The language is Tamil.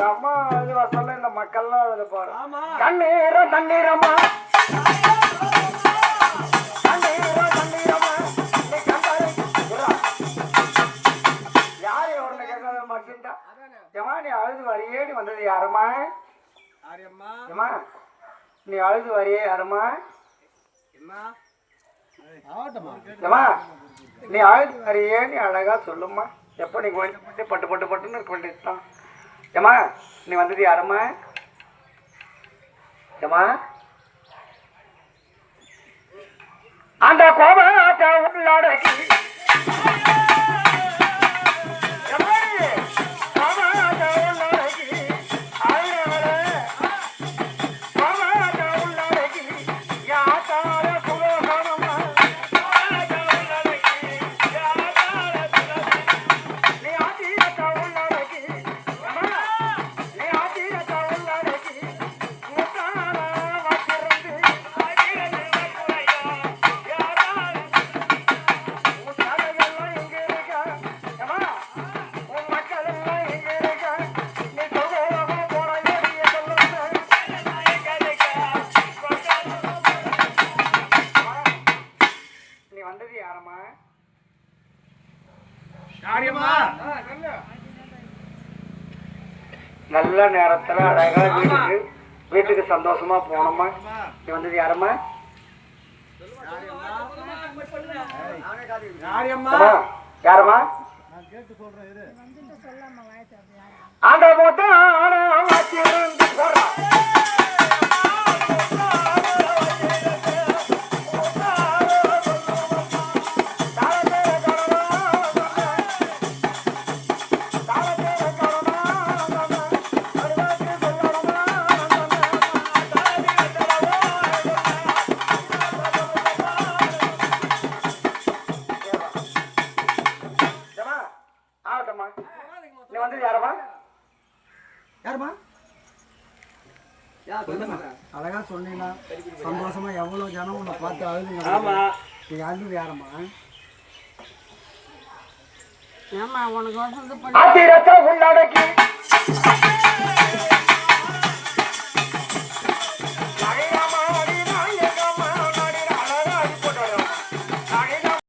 அம்மா இது சொல்ல இந்த மக்கள்லாம் அதுல பாரு. தண்ணீரம் தண்ணீரம்மா நீ அழுது வரையேடி வந்தது யாரம்மா? நீ அழுது வரையே யாரம்மா? நீ அழுது வரையே நீ அழகா சொல்லுமா. எப்ப நீ கொஞ்சம் பட்டு பட்டு பட்டுன்னு இருக்க வேண்டியதுதான். ஏமா நீ வந்தது யாரம்மா? ஏமா அந்த கோபத்தை உள்ளடக்கி நல்ல நேரத்துல அழகா வீட்டுக்கு சந்தோஷமா போனோமா. நீ வந்தது யாரம்மா? யாரம்மா? அந்த போட்டா நீ வந்து யாரமா? யாரமா? அழகா சொன்னீங்கன்னா சந்தோஷமா எவ்வளவு ஜனம் உன்னை பார்த்து அழுதுங்க. நீ அழுது யாரம்மா? ஏமா உனக்கு வந்து